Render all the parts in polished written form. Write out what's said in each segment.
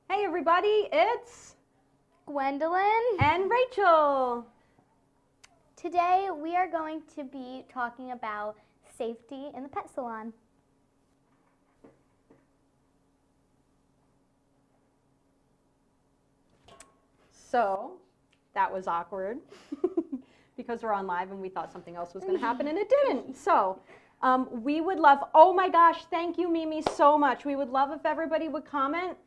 Hey everybody, it's Gwendolyn and Rachel. Today we are going to be talking about safety in the pet salon. So, that was awkward because we're on live and we thought something else was going to happen and it didn't. So, we would love, oh my gosh, thank you Mimi so much. We would love if everybody would comment.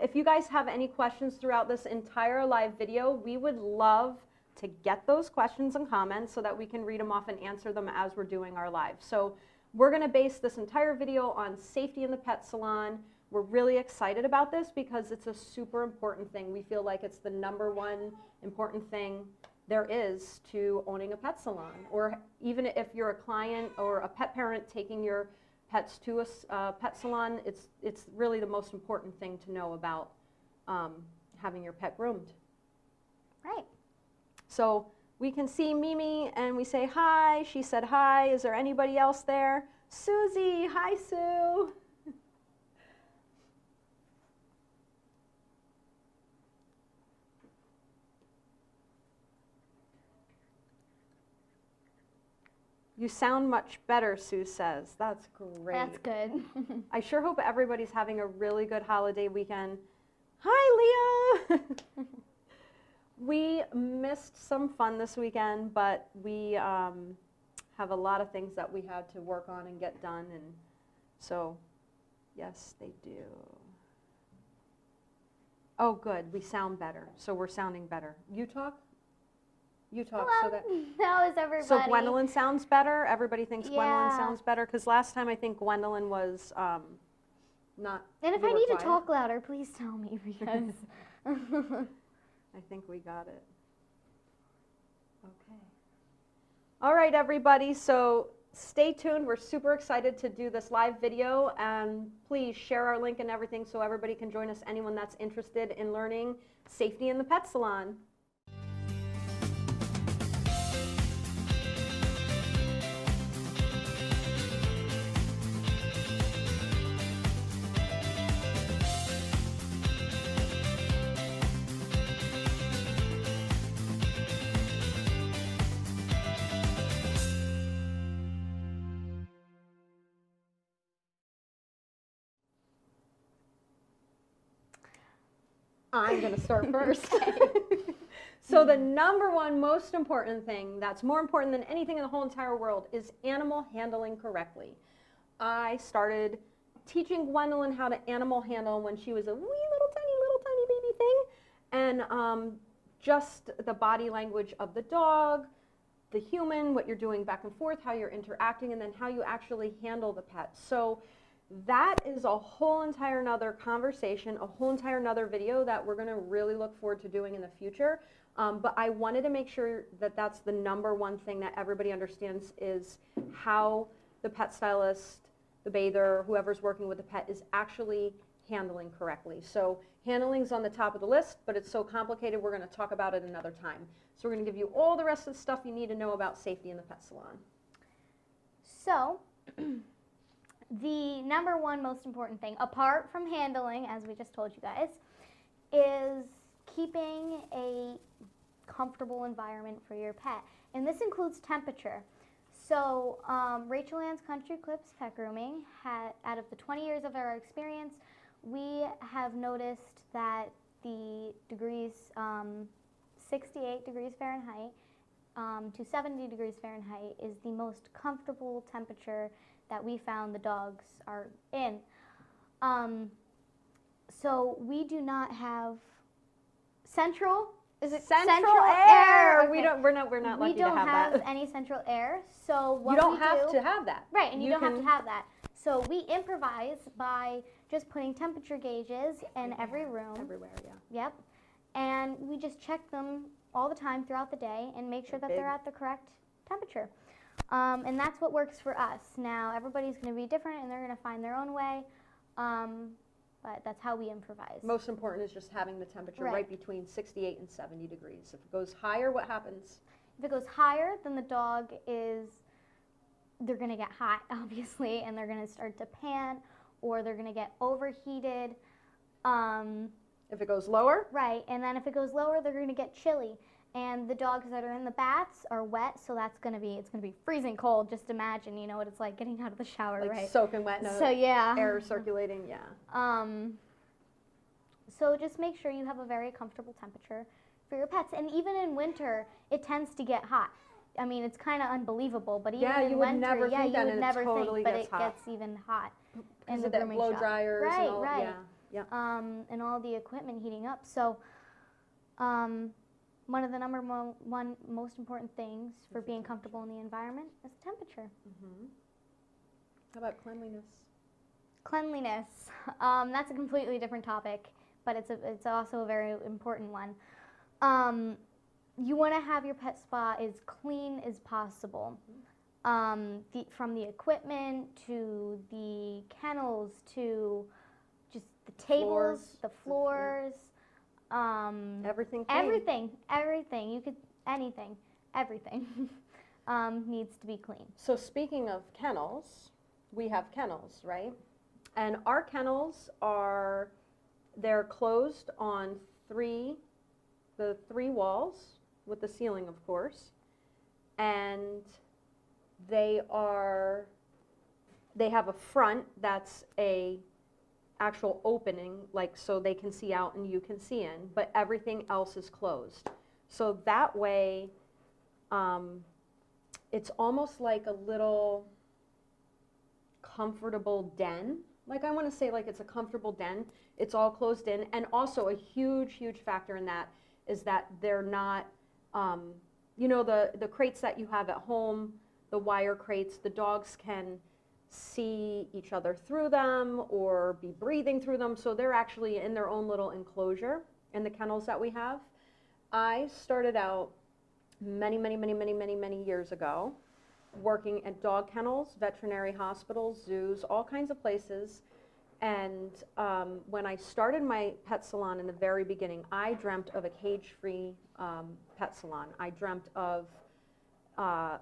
If you guys have any questions throughout this entire live video, we would love to get those questions and comments so that we can read them off and answer them as we're doing our live. So we're going to base this entire video on safety in the pet salon. We're really excited about this because it's a super important thing. We feel like it's the #1 important thing there is to owning a pet salon, or even if you're a client or a pet parent taking your pets to a pet salon, it's really the most important thing to know about having your pet groomed. Right. So we can see Mimi and we say hi. She said hi. Is there anybody else there? Susie. Hi, Sue. You sound much better, Sue says. That's great. That's good. I sure hope everybody's having a really good holiday weekend. Hi, Leah. We missed some fun this weekend, but we have a lot of things that we had to work on and get done, and so yes, they do. Oh, good. We sound better, so we're sounding better. You talk. You talk. Hello. So that. How is everybody? So Gwendolyn sounds better. Everybody thinks Gwendolyn Yeah. sounds better because last time I think Gwendolyn was not. And if you I were need to quiet. talk louder, please tell me because. I think we got it. Okay. All right, everybody. So stay tuned. We're super excited to do this live video, and please share our link and everything so everybody can join us. Anyone that's interested in learning safety in the pet salon. I'm going to start first. So the #1 most important thing, that's more important than anything in the whole entire world, is animal handling correctly. I started teaching Gwendolyn how to animal handle when she was a wee little tiny baby thing, and just the body language of the dog, the human, what you're doing back and forth, how you're interacting, and then how you actually handle the pet. So that is a whole entire nother conversation, a whole entire nother video that we're going to really look forward to doing in the future. But I wanted to make sure that that's the #1 thing that everybody understands, is how the pet stylist, the bather, whoever's working with the pet is actually handling correctly. So handling's on the top of the list, but it's so complicated we're going to talk about it another time. So we're going to give you all the rest of the stuff you need to know about safety in the pet salon. So, the #1 most important thing, apart from handling, as we just told you guys, is keeping a comfortable environment for your pet. And this includes temperature. So, Rachel Ann's Country Clips Pet Grooming, out of the 20 years of our experience, we have noticed that the degrees, 68 degrees Fahrenheit to 70 degrees Fahrenheit is the most comfortable temperature that we found the dogs are in. So we do not have central. Is it central air? Okay. We're not lucky to have that. We don't have any central air. So what you don't we have do, to have that. right? And you don't have to have that. So we improvise by just putting temperature gauges in every room. Everywhere, yeah. Yep. And we just check them all the time throughout the day and make sure that they're at the correct temperature. And that's what works for us. Now, everybody's going to be different and they're going to find their own way, but that's how we improvise. Most important is just having the temperature right between 68 and 70 degrees. If it goes higher, what happens? If it goes higher, then the dog is, they're going to get hot, obviously, and they're going to start to pant, or they're going to get overheated. If it goes lower? Right, and then if it goes lower, they're going to get chilly. And the dogs that are in the baths are wet, so it's going to be freezing cold. Just imagine, you know what it's like getting out of the shower, Like right? soaking wet, So yeah. air circulating, yeah. So just make sure you have a very comfortable temperature for your pets. And even in winter, it tends to get hot. I mean, it's kind of unbelievable, but even in winter, you would never think, but it gets even hot in the grooming blow shop. dryers Right, and all, right. yeah. And all the equipment heating up. So, one of the number one most important things for being comfortable in the environment is temperature. How about cleanliness? Cleanliness. That's a completely different topic, but it's also a very important one. You want to have your pet spa as clean as possible. From the equipment to the kennels to just the tables, the floors, everything clean. Everything needs to be clean. So speaking of kennels, we have kennels, right? And our kennels they're closed on the three walls with the ceiling, of course, and they have a front that's a actual opening, like so they can see out and you can see in, but everything else is closed. So that way, it's almost like a little comfortable den. Like I want to say like it's a comfortable den. It's all closed in, and also a huge, huge factor in that is that they're not, you know, the crates that you have at home, the wire crates, the dogs can see each other through them or be breathing through them, so they're actually in their own little enclosure in the kennels that we have. I started out many years ago working at dog kennels, veterinary hospitals, zoos, all kinds of places. And when I started my pet salon in the very beginning, I dreamt of a cage-free pet salon. I dreamt of a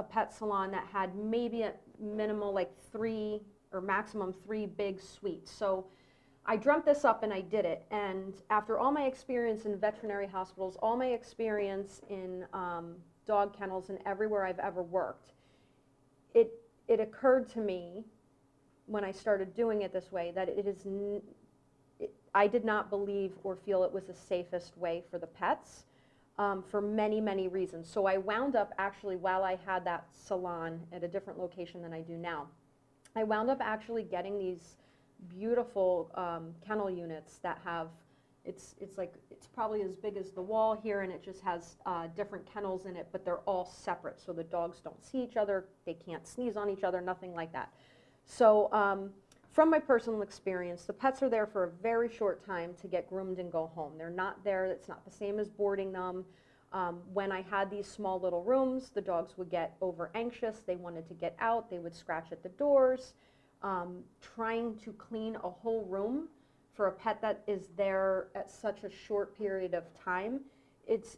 pet salon that had maybe a minimal like 3 or maximum 3 big suites. So I dreamt this up and I did it. And after all my experience in veterinary hospitals, all my experience in dog kennels and everywhere I've ever worked, it occurred to me when I started doing it this way that I did not believe or feel it was the safest way for the pets for many reasons. So I wound up actually, while I had that salon at a different location than I do now, I wound up actually getting these beautiful kennel units that have, it's probably as big as the wall here, and it just has different kennels in it, but they're all separate, so the dogs don't see each other, they can't sneeze on each other, nothing like that. So from my personal experience, the pets are there for a very short time to get groomed and go home. They're not there, it's not the same as boarding them. When I had these small little rooms, the dogs would get over anxious, they wanted to get out, they would scratch at the doors. Trying to clean a whole room for a pet that is there at such a short period of time, it's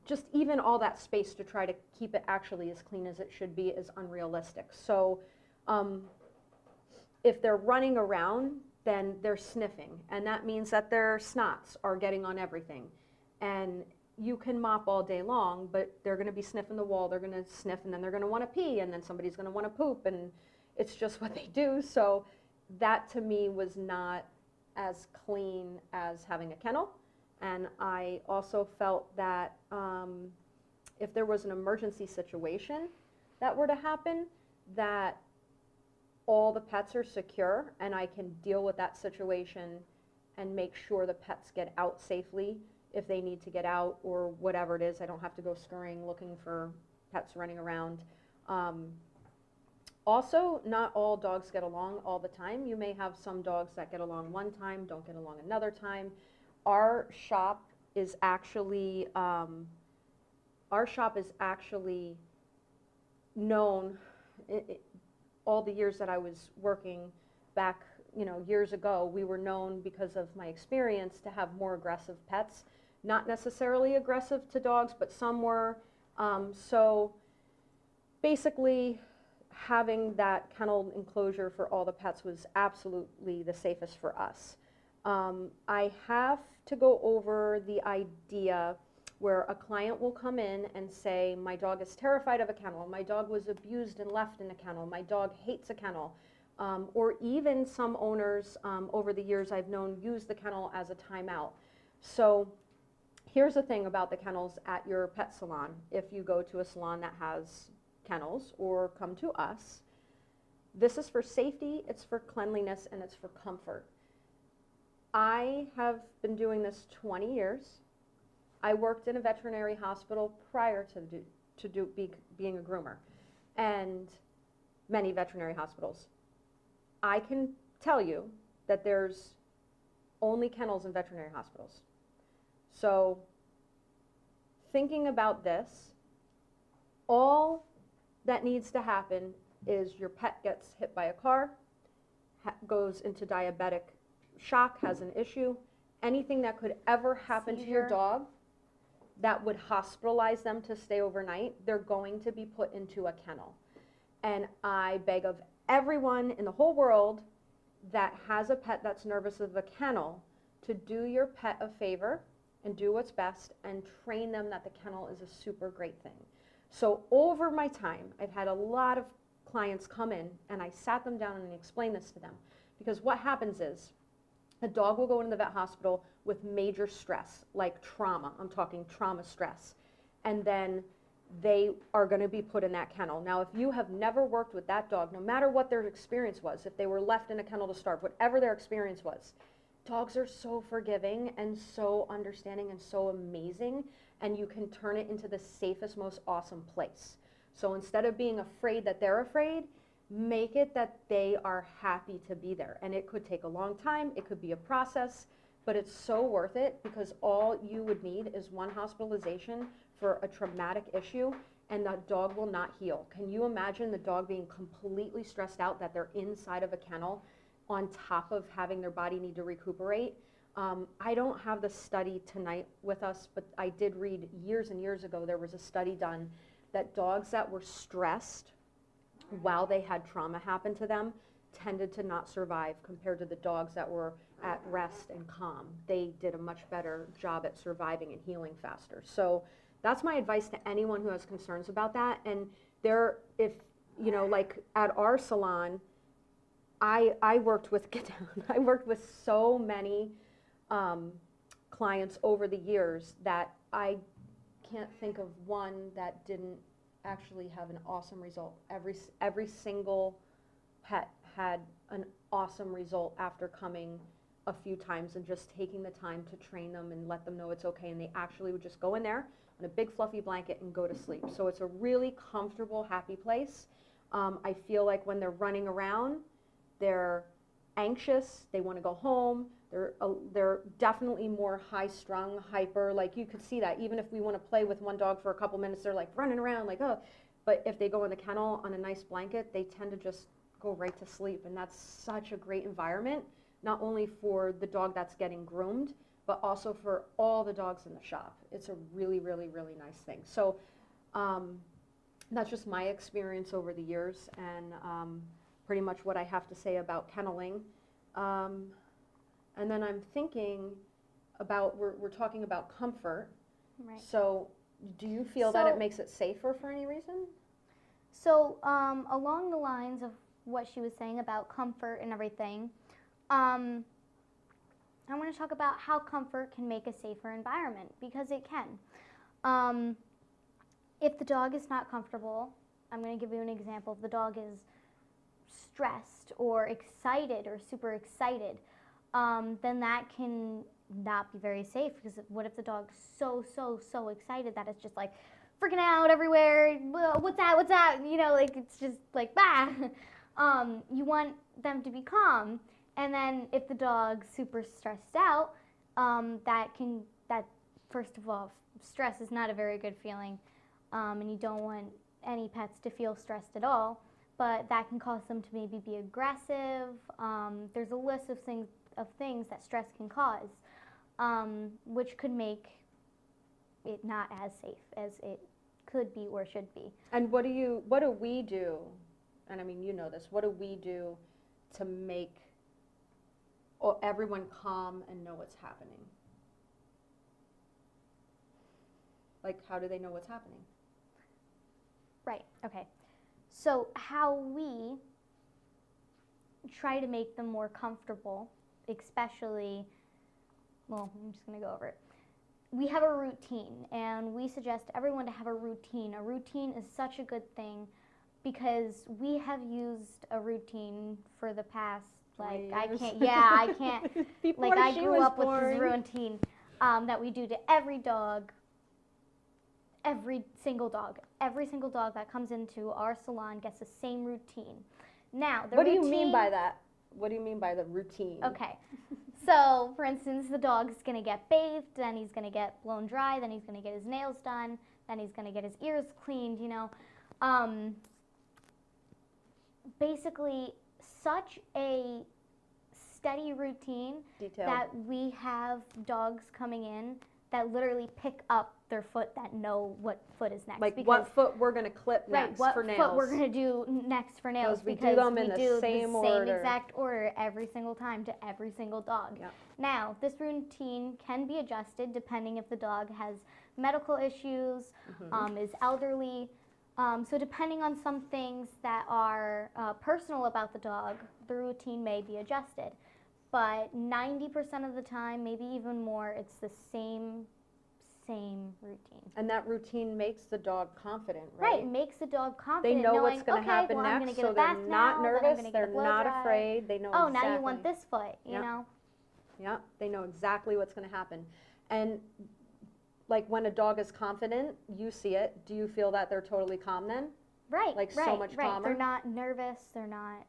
just even all that space to try to keep it actually as clean as it should be is unrealistic. So if they're running around, then they're sniffing, and that means that their snots are getting on everything. And you can mop all day long, but they're going to be sniffing the wall, they're going to sniff, and then they're going to want to pee, and then somebody's going to want to poop, and it's just what they do. So that to me was not as clean as having a kennel. And I also felt that if there was an emergency situation that were to happen, that all the pets are secure and I can deal with that situation and make sure the pets get out safely if they need to get out or whatever it is. I don't have to go scurrying looking for pets running around. Also, not all dogs get along all the time. You may have some dogs that get along one time, don't get along another time. Our shop is actually known, all the years that I was working back, years ago, we were known because of my experience to have more aggressive pets. Not necessarily aggressive to dogs, but some were. So basically, having that kennel enclosure for all the pets was absolutely the safest for us. I have to go over the idea where a client will come in and say, my dog is terrified of a kennel, my dog was abused and left in a kennel, my dog hates a kennel, or even some owners over the years I've known use the kennel as a timeout. So here's the thing about the kennels at your pet salon. If you go to a salon that has kennels or come to us, this is for safety, it's for cleanliness, and it's for comfort. I have been doing this 20 years. I worked in a veterinary hospital prior to being a groomer, and many veterinary hospitals. I can tell you that there's only kennels in veterinary hospitals. So thinking about this, all that needs to happen is your pet gets hit by a car, goes into diabetic shock, has an issue, anything that could ever happen to your dog that would hospitalize them to stay overnight, they're going to be put into a kennel. And I beg of everyone in the whole world that has a pet that's nervous of a kennel to do your pet a favor and do what's best and train them that the kennel is a super great thing. So over my time, I've had a lot of clients come in and I sat them down and explained this to them. Because what happens is, a dog will go into the vet hospital with major stress, like trauma. I'm talking trauma stress. And then they are going to be put in that kennel. Now, if you have never worked with that dog, no matter what their experience was, if they were left in a kennel to starve, whatever their experience was, dogs are so forgiving and so understanding and so amazing, and you can turn it into the safest, most awesome place. So instead of being afraid that they're afraid, make it that they are happy to be there. And it could take a long time, it could be a process, but it's so worth it because all you would need is one hospitalization for a traumatic issue and the dog will not heal. Can you imagine the dog being completely stressed out that they're inside of a kennel on top of having their body need to recuperate? I don't have the study tonight with us, but I did read years and years ago there was a study done that dogs that were stressed while they had trauma happen to them tended to not survive compared to the dogs that were at rest and calm. They did a much better job at surviving and healing faster. So that's my advice to anyone who has concerns about that. And there, if, you know, like at our salon, I worked with, I worked with so many clients over the years that I can't think of one that didn't actually have an awesome result. Every single pet had an awesome result after coming a few times and just taking the time to train them and let them know it's okay, and they actually would just go in there on a big fluffy blanket and go to sleep. So it's a really comfortable, happy place. I feel like when they're running around, they're anxious, they want to go home, they're definitely more high-strung, hyper, like you could see that. Even if we want to play with one dog for a couple minutes, they're like running around like, oh. But if they go in the kennel on a nice blanket, they tend to just go right to sleep. And that's such a great environment, not only for the dog that's getting groomed, but also for all the dogs in the shop. It's a really, really, really nice thing. So that's just my experience over the years and pretty much what I have to say about kenneling. And then I'm thinking about, we're talking about comfort. Right. So do you feel that it makes it safer for any reason? So along the lines of what she was saying about comfort and everything, I want to talk about how comfort can make a safer environment, because it can. If the dog is not comfortable, I'm going to give you an example. If the dog is stressed or excited or super excited, then that can not be very safe, because what if the dog's so excited that it's just like freaking out everywhere, what's that, you know, like it's just like, bah. You want them to be calm, and then if the dog's super stressed out, that first of all, stress is not a very good feeling, and you don't want any pets to feel stressed at all, but that can cause them to maybe be aggressive. There's a list of things that stress can cause, which could make it not as safe as it could be or should be. And what do we do, and I mean, you know this, what do we do to make or everyone calm and know what's happening? Like, how do they know what's happening? Right, okay. So how we try to make them more comfortable, especially, well, I'm just going to go over it. We have a routine, and we suggest everyone to have a routine. A routine is such a good thing because we have used a routine for the past, like, I can't, like, I grew up with this routine that we do to every dog, every single dog that comes into our salon gets the same routine. Now, the routine... What do you mean by that? What do you mean by the routine? Okay. So, for instance, the dog's going to get bathed, then he's going to get blown dry, then he's going to get his nails done, then he's going to get his ears cleaned, you know. Basically, such a steady routine that we have dogs coming in that literally pick up their foot, that know what foot is next. Like what foot we're going to clip next for nails. What foot we're going to do next for nails. Because we do them in the same exact order every single time to every single dog. Yep. Now, this routine can be adjusted depending if the dog has medical issues, is elderly. So depending on some things that are personal about the dog, the routine may be adjusted. But 90% of the time, maybe even more, it's the same routine. And that routine makes the dog confident, right? Right, makes the dog confident. They know knowing, what's going to happen next, so they're not nervous, they're not afraid, they know exactly. Oh, now you want this foot, you know? Yeah, they know exactly what's going to happen. And like when a dog is confident, you see it. Do you feel that they're totally calm then? Right, like so much calmer? They're not nervous, they're not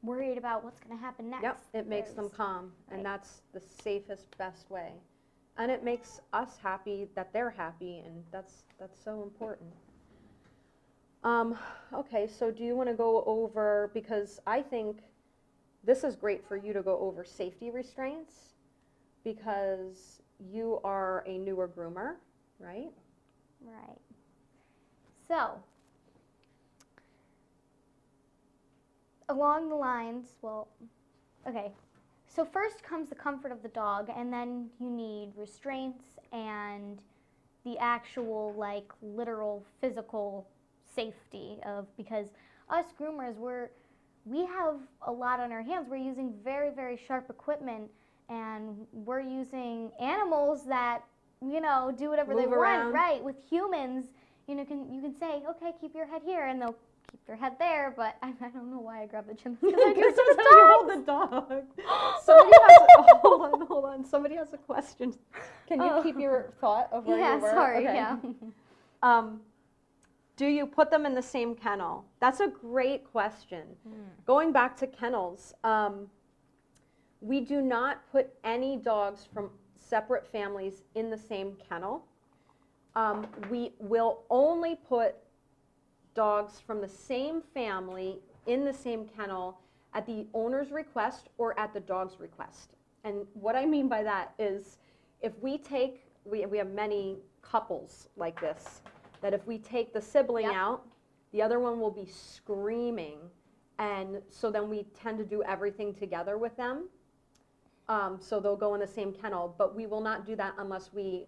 worried about what's going to happen next. Yep, it makes them calm, and that's the safest, best way. And it makes us happy that they're happy, and that's so important. Okay, so do you want to go over, because I think this is great for you to go over safety restraints, because you are a newer groomer, right? Right. So, along the lines, well, okay. So first comes the comfort of the dog, and then you need restraints and the actual, like, literal physical safety of, because us groomers, we have a lot on our hands. We're using very, very sharp equipment, and we're using animals that, you know, do whatever they want. Right. With humans, you know, you can say, okay, keep your head here, and they'll keep their head there, but I don't know why I grabbed the chin. Because you hold the dog. Somebody has hold on. Somebody has a question. Can you keep your thought of where you were? Sorry, okay. yeah. Do you put them in the same kennel? That's a great question. Going back to kennels, we do not put any dogs from separate families in the same kennel. We will only put dogs from the same family in the same kennel at the owner's request or at the dog's request. And what I mean by that is if we take, we have many couples like this, that if we take the sibling out, the other one will be screaming, and so then we tend to do everything together with them. So they'll go in the same kennel, but we will not do that unless we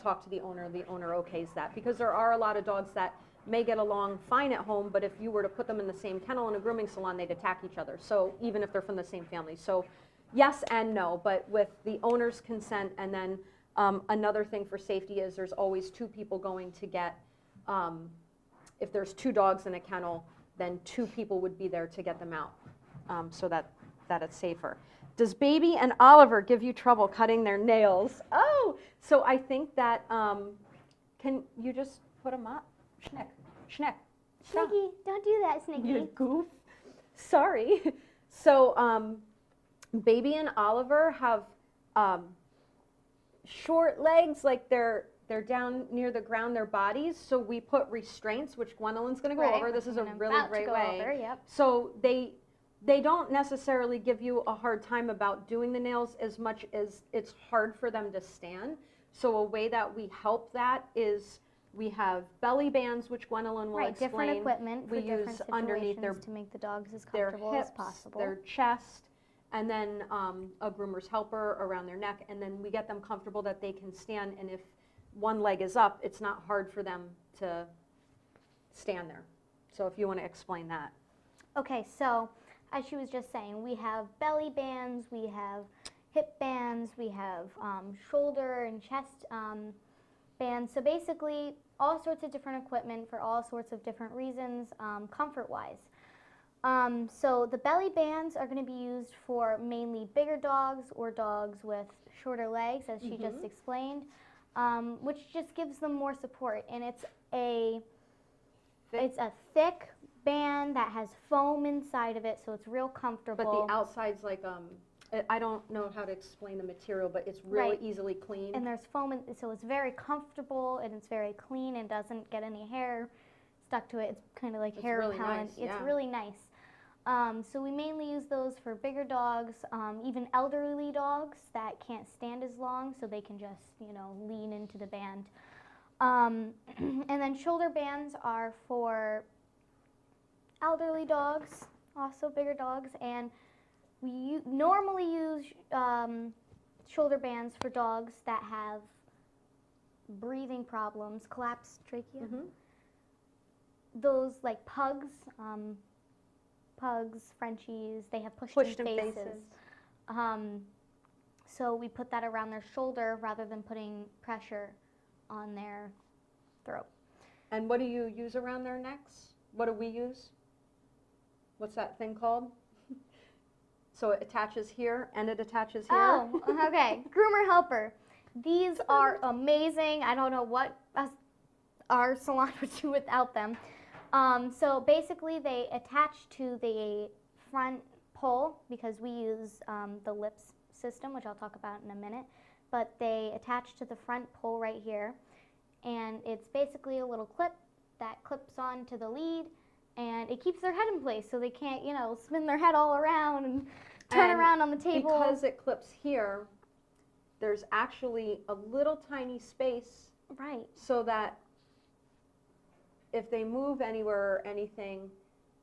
talk to the owner okays that, because there are a lot of dogs that may get along fine at home, but if you were to put them in the same kennel in a grooming salon, they'd attack each other. So even if they're from the same family. So yes and no, but with the owner's consent. And then another thing for safety is there's always two people going to get, if there's two dogs in a kennel, then two people would be there to get them out, so that it's safer. Does Baby and Oliver give you trouble cutting their nails? Oh, so I think that, can you just put them up? Schneck. Snicky, don't do that, Snicky. You goof. Sorry. So Baby and Oliver have short legs, like they're down near the ground, their bodies. So we put restraints, which Gwendolyn's going to go over. This is a really great way. So they don't necessarily give you a hard time about doing the nails as much as it's hard for them to stand. So a way that we help that is we have belly bands, which Gwendolyn will explain. Different equipment we use underneath their to make the dogs as comfortable as possible. Their chest, and then a groomer's helper around their neck, and then we get them comfortable that they can stand, and if one leg is up, it's not hard for them to stand there. So if you want to explain that. Okay, so as she was just saying, we have belly bands, we have hip bands, we have shoulder and chest bands. So basically, all sorts of different equipment for all sorts of different reasons, comfort-wise. So the belly bands are going to be used for mainly bigger dogs or dogs with shorter legs, as she just explained, which just gives them more support. And it's a thick band that has foam inside of it, so it's real comfortable. But the outside's like, I don't know how to explain the material, but it's really easily clean. And there's foam, so it's very comfortable and it's very clean and doesn't get any hair stuck to it. It's kind of like hair repellent. It's really nice. So we mainly use those for bigger dogs, even elderly dogs that can't stand as long, so they can just, lean into the band. And then shoulder bands are for elderly dogs, also bigger dogs, and we normally use shoulder bands for dogs that have breathing problems, collapsed trachea. Those like pugs, Frenchies, they have pushed-in faces. So we put that around their shoulder rather than putting pressure on their throat. And what do you use around their necks? What do we use? What's that thing called? So it attaches here and it attaches here. Oh, okay. Groomer helper. These are amazing. I don't know what our salon would do without them. So basically they attach to the front pole because we use the lips system, which I'll talk about in a minute. But they attach to the front pole right here. And it's basically a little clip that clips onto the lead. And it keeps their head in place so they can't, spin their head all around and turn around on the table. Because it clips here, there's actually a little tiny space. Right. So that if they move anywhere or anything,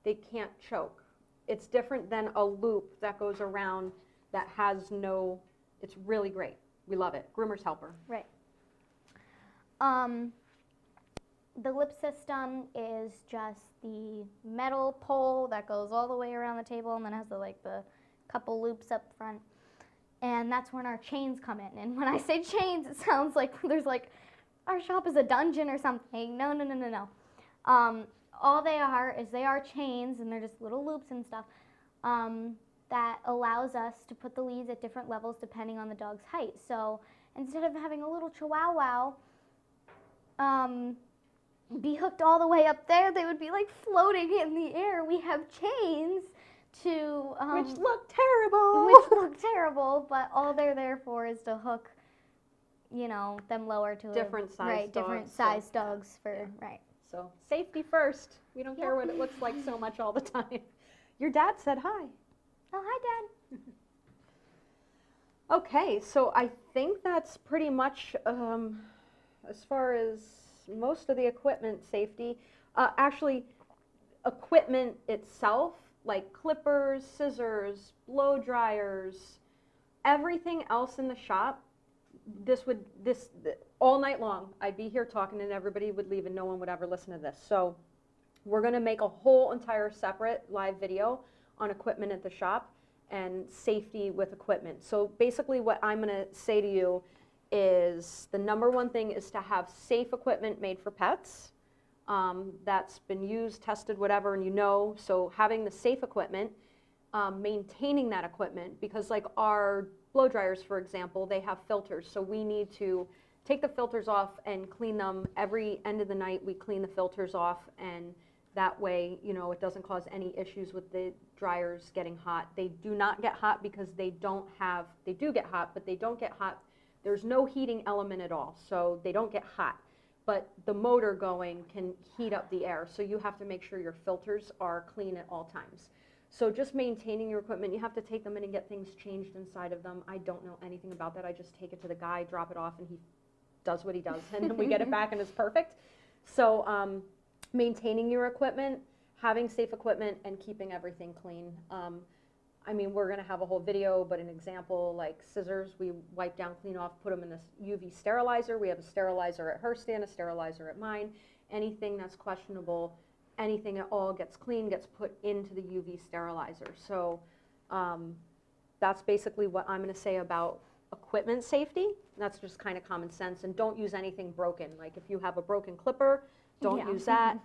they can't choke. It's different than a loop that goes around that has no, it's really great. We love it. Groomer's helper. Right. The lip system is just the metal pole that goes all the way around the table and then has the couple loops up front. And that's when our chains come in. And when I say chains, it sounds like there's our shop is a dungeon or something. No. All they are chains, and they're just little loops and stuff that allows us to put the leads at different levels depending on the dog's height. So instead of having a little chihuahua be hooked all the way up there, they would be floating in the air. We have chains to which look terrible. Which look terrible, but all they're there for is to hook, them lower to different size dogs for So safety first. We don't care what it looks like so much all the time. Your dad said hi. Oh, hi, Dad. Okay, so I think that's pretty much as far as most of the equipment safety. Actually, equipment itself, like clippers, scissors, blow dryers, everything else in the shop, all night long, I'd be here talking and everybody would leave and no one would ever listen to this. So we're going to make a whole entire separate live video on equipment at the shop and safety with equipment. So basically what I'm going to say to you is the number one thing is to have safe equipment made for pets that's been used, tested, whatever, and so having the safe equipment, maintaining that equipment, because like our blow dryers, for example, they have filters, so we need to take the filters off and clean them every end of the night. We clean the filters off, and that way, it doesn't cause any issues with the dryers getting hot. They do not get hot because they do get hot, but they don't get hot. There's no heating element at all, so they don't get hot. But the motor going can heat up the air, so you have to make sure your filters are clean at all times. So just maintaining your equipment, you have to take them in and get things changed inside of them. I don't know anything about that. I just take it to the guy, drop it off, and he does what he does, and then we get it back and it's perfect. So maintaining your equipment, having safe equipment, and keeping everything clean. I mean, we're going to have a whole video, but an example, like scissors, we wipe down, clean off, put them in this UV sterilizer. We have a sterilizer at her stand, a sterilizer at mine. Anything that's questionable, anything at all gets cleaned, gets put into the UV sterilizer. So that's basically what I'm going to say about equipment safety. That's just kind of common sense. And don't use anything broken. Like if you have a broken clipper, don't use that.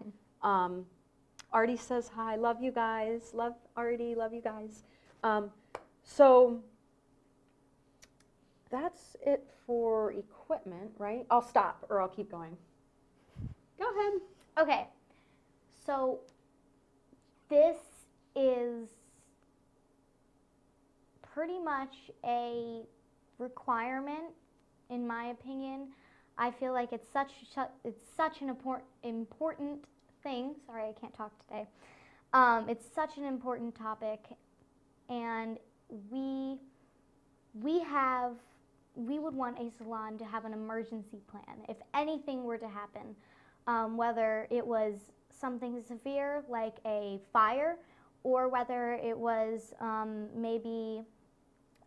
Artie says hi, love you guys. Love Artie, love you guys. So that's it for equipment, right? I'll stop or I'll keep going. Go ahead. Okay, so this is pretty much a requirement, in my opinion. I feel like it's such an important thing. Sorry, I can't talk today. It's such an important topic, and we would want a salon to have an emergency plan if anything were to happen, whether it was something severe like a fire, or whether it was maybe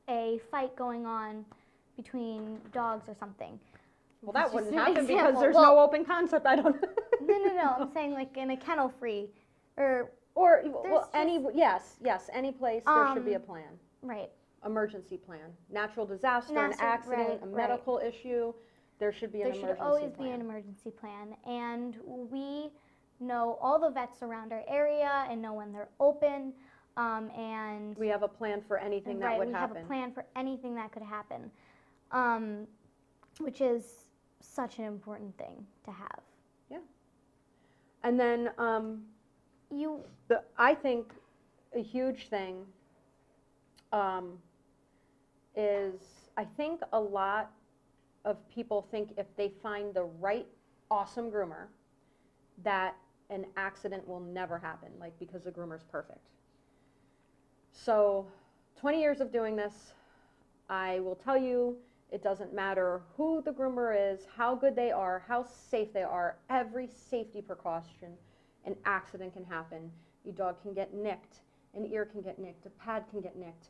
a fight going on between dogs or something. Well, that wouldn't happen because there's no open concept. I don't. No. I'm saying like in a kennel free, or any any place there should be a plan. Right. Emergency plan. Natural disaster, an accident, a medical issue. There should be an emergency plan. There should always be an emergency plan, and we know all the vets around our area and know when they're open. And we have a plan for anything that would happen. We have a plan for anything that could happen, which is such an important thing to have. Yeah. And then I think a huge thing is I think a lot of people think if they find the right awesome groomer that an accident will never happen, like because the groomer's perfect. So 20 years of doing this, I will tell you, it doesn't matter who the groomer is, how good they are, how safe they are, every safety precaution, an accident can happen. Your dog can get nicked, an ear can get nicked, a pad can get nicked.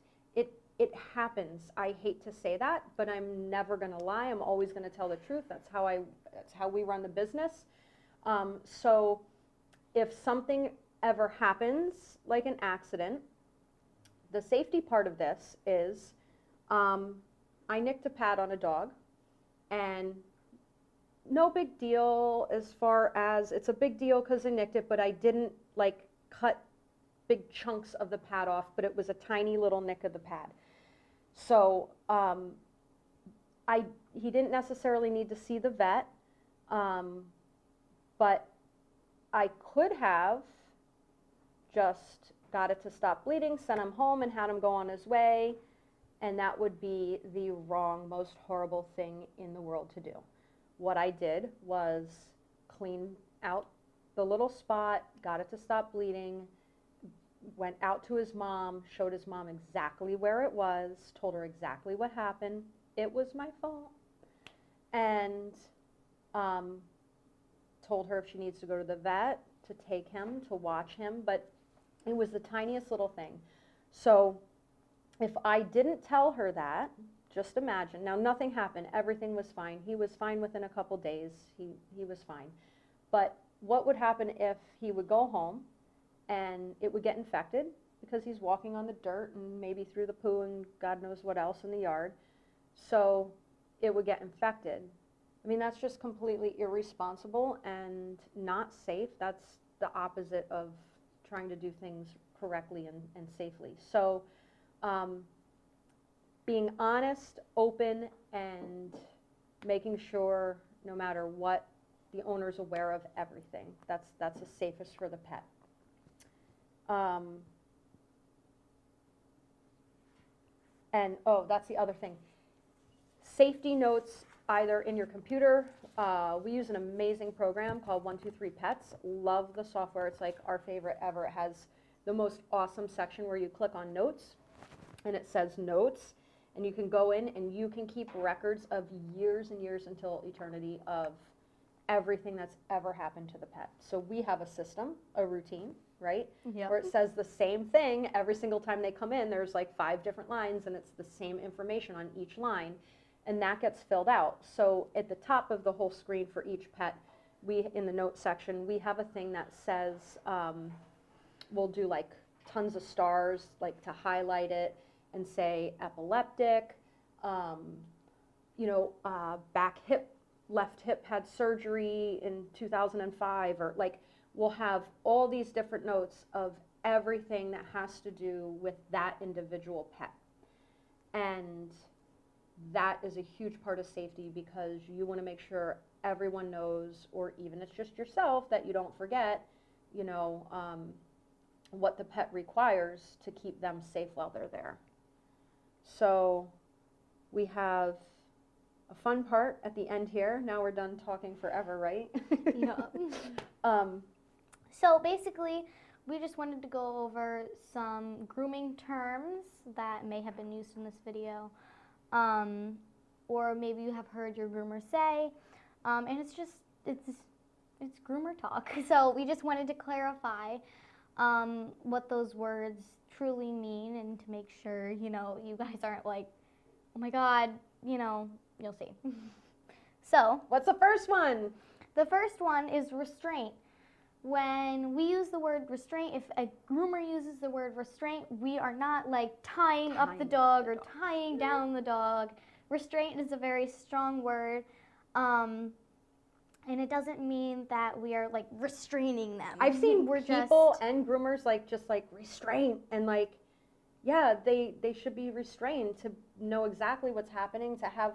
It happens. I hate to say that, but I'm never going to lie. I'm always going to tell the truth. That's how we run the business. So if something ever happens, like an accident, the safety part of this is I nicked a pad on a dog, and no big deal as far as, it's a big deal because I nicked it, but I didn't like cut big chunks of the pad off, but it was a tiny little nick of the pad. So he didn't necessarily need to see the vet, but I could have just got it to stop bleeding, sent him home, and had him go on his way, and that would be the wrong, most horrible thing in the world to do. What I did was clean out the little spot, got it to stop bleeding, went out to his mom, showed his mom exactly where it was, told her exactly what happened. It was my fault. And told her if she needs to go to the vet, to take him, to watch him, but it was the tiniest little thing. So if I didn't tell her that, just imagine. Now, nothing happened. Everything was fine. He was fine within a couple days. He was fine. But what would happen if he would go home and it would get infected because he's walking on the dirt and maybe through the poo and God knows what else in the yard. So it would get infected. I mean, that's just completely irresponsible and not safe. That's the opposite of trying to do things correctly and safely. So being honest, open, and making sure no matter what, the owner's aware of everything. That's the safest for the pet. And that's the other thing. Safety notes either in your computer. We use an amazing program called 123 Pets. Love the software. It's like our favorite ever. It has the most awesome section where you click on notes and it says notes, and you can go in and you can keep records of years and years until eternity of everything that's ever happened to the pet. So we have a system, a routine, right? Yep. Where it says the same thing every single time they come in. There's like 5 different lines, and it's the same information on each line, and that gets filled out. So at the top of the whole screen for each pet, we, in the notes section, we have a thing that says, we'll do like tons of stars, like to highlight it and say epileptic, you know, back hip, left hip had surgery in 2005, or like, we'll have all these different notes of everything that has to do with that individual pet. And that is a huge part of safety, because you want to make sure everyone knows, or even it's just yourself, that you don't forget, you know, what the pet requires to keep them safe while they're there. So we have a fun part at the end here. Now we're done talking forever, right? Yeah. So basically, we just wanted to go over some grooming terms that may have been used in this video, or maybe you have heard your groomer say, and it's groomer talk. So we just wanted to clarify what those words truly mean, and to make sure, you know, you guys aren't like, oh my God, you know, you'll see. So what's the first one? The first one is restraint. When we use the word restraint, if a groomer uses the word restraint, we are not like tying up the dog or tying down the dog. Restraint is a very strong word, and it doesn't mean that we are like restraining them. I've seen people and groomers like just like restraint, and like, yeah, they should be restrained to know exactly what's happening, to have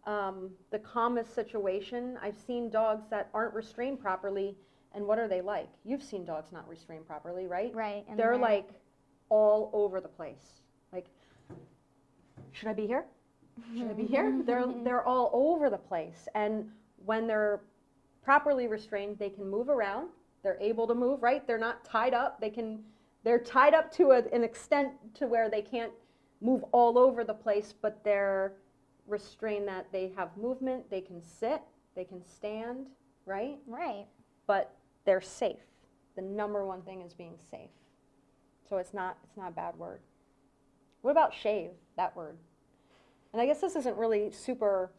the calmest situation. I've seen dogs that aren't restrained properly. And what are they like? You've seen dogs not restrained properly, right? Right. And they're like all over the place. Like, should I be here? Should I be here? They're all over the place. And when they're properly restrained, they can move around. They're able to move, right? They're not tied up. They're tied up to an extent to where they can't move all over the place, but they're restrained that they have movement. They can sit. They can stand, right? Right. But they're safe. The number one thing is being safe. So it's not a bad word. What about shave, that word? And I guess this isn't really super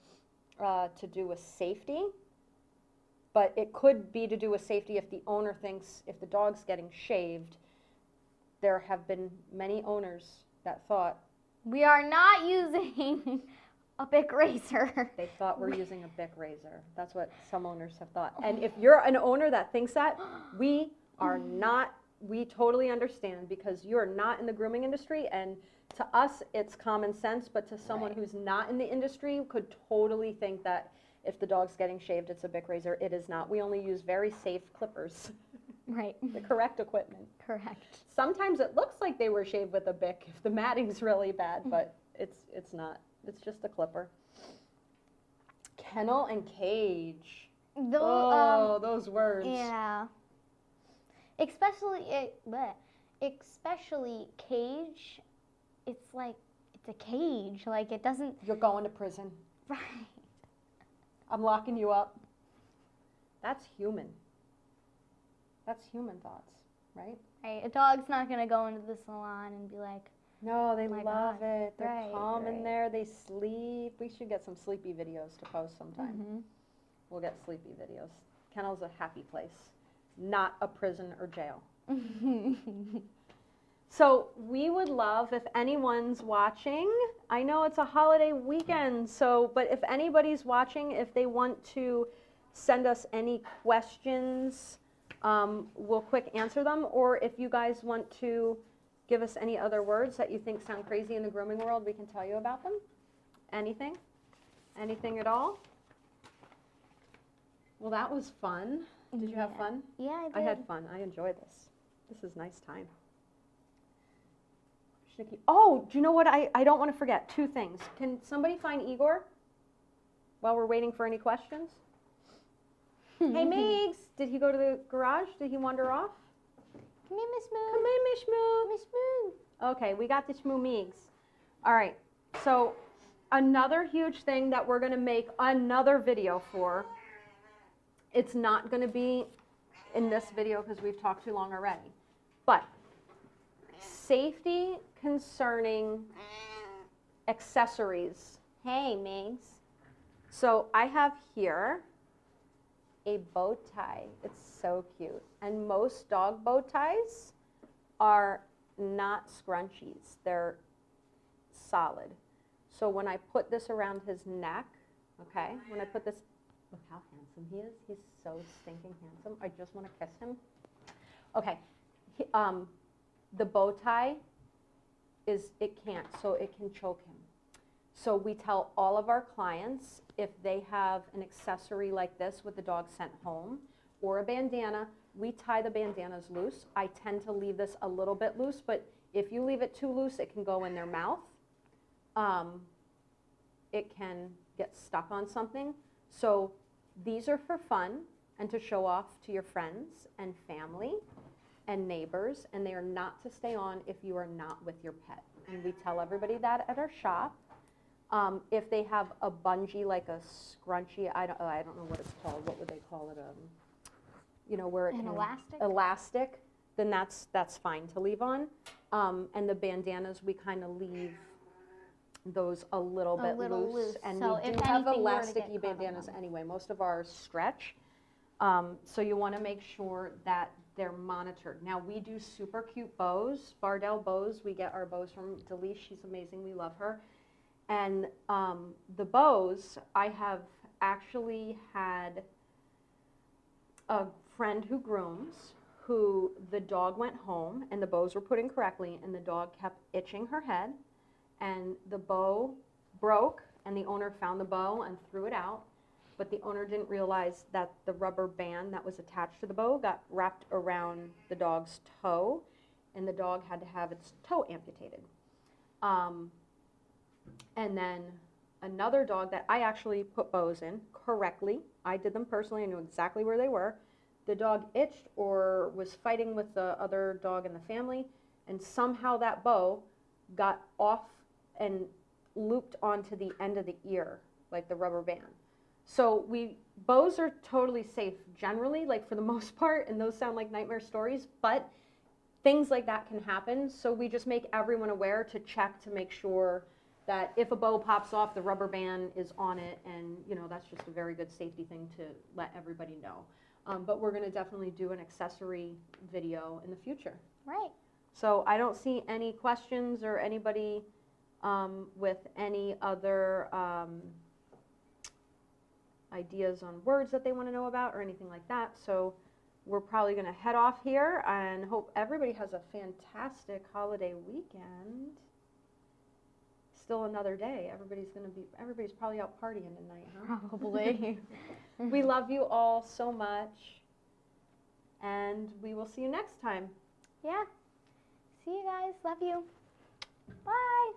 to do with safety, but it could be to do with safety if the owner thinks, if the dog's getting shaved. There have been many owners that thought, we are not using a Bic razor. They thought we're using a Bic razor. That's what some owners have thought. And if you're an owner that thinks that, we are not, we totally understand, because you're not in the grooming industry, and to us it's common sense, but to someone who's not in the industry could totally think that if the dog's getting shaved, it's a Bic razor. It is not. We only use very safe clippers. Right. The correct equipment. Correct. Sometimes it looks like they were shaved with a Bic if the matting's really bad, but it's not. It's just a clipper. Kennel and cage. Those words. Yeah. Especially cage. It's like, it's a cage. Like, it doesn't. You're going to prison. Right. I'm locking you up. That's human. That's human thoughts, right? Right. A dog's not gonna go into the salon and be like, no, they oh love God. it. They're Right, calm in right. there. They sleep. We should get some sleepy videos to post sometime. Mm-hmm. We'll get sleepy videos. Kennel's a happy place, not a prison or jail. So we would love if anyone's watching. I know it's a holiday weekend, but if anybody's watching, if they want to send us any questions, we'll quick answer them. Or if you guys want to give us any other words that you think sound crazy in the grooming world, we can tell you about them. Anything? Anything at all? Well, that was fun. Did you have fun? Yeah, I did. I had fun. I enjoyed this. This is a nice time. Oh, do you know what? I don't want to forget 2 things. Can somebody find Igor while we're waiting for any questions? Hey, Meeks, did he go to the garage? Did he wander off? Come here, Miss Moo. Come in, Miss Moo. Miss Moo. Okay, we got the Shmoo Meeks. All right, so another huge thing that we're going to make another video for. It's not going to be in this video because we've talked too long already. But safety concerning accessories. Hey, Migs. So I have here a bow tie. It's so cute. And most dog bow ties are not scrunchies. They're solid. So when I put this around his neck, okay, when I put this, look how handsome he is. He's so stinking handsome. I just want to kiss him. Okay, the bow tie it can't, so it can choke him. So we tell all of our clients if they have an accessory like this with the dog sent home or a bandana, we tie the bandanas loose. I tend to leave this a little bit loose, but if you leave it too loose, it can go in their mouth. It can get stuck on something. So these are for fun and to show off to your friends and family and neighbors, and they are not to stay on if you are not with your pet. And we tell everybody that at our shop. If they have a bungee, like a scrunchie, I don't know what it's called. What would they call it? You know, where it An elastic? Elastic, then that's fine to leave on. And the bandanas, we kind of leave those a little bit loose. And so we do have elasticy bandanas anyway. Most of ours stretch. So you want to make sure that they're monitored. Now we do super cute bows, Bardell bows. We get our bows from Delise. She's amazing. We love her. And the bows, I have actually had a friend who grooms, who the dog went home and the bows were put in correctly and the dog kept itching her head and the bow broke and the owner found the bow and threw it out, but the owner didn't realize that the rubber band that was attached to the bow got wrapped around the dog's toe and the dog had to have its toe amputated. And then another dog that I actually put bows in correctly, I did them personally, I knew exactly where they were. The dog itched or was fighting with the other dog in the family, and somehow that bow got off and looped onto the end of the ear, like the rubber band. So bows are totally safe generally, like for the most part, and those sound like nightmare stories, but things like that can happen. So we just make everyone aware to check to make sure that if a bow pops off, the rubber band is on it, and you know that's just a very good safety thing to let everybody know. But we're going to definitely do an accessory video in the future. Right. So I don't see any questions or anybody with any other ideas on words that they want to know about or anything like that. So we're probably going to head off here and hope everybody has a fantastic holiday weekend. Still another day. Everybody's probably out partying tonight, huh? Probably. We love you all so much, and we will see you next time. Yeah. See you guys. Love you. Bye.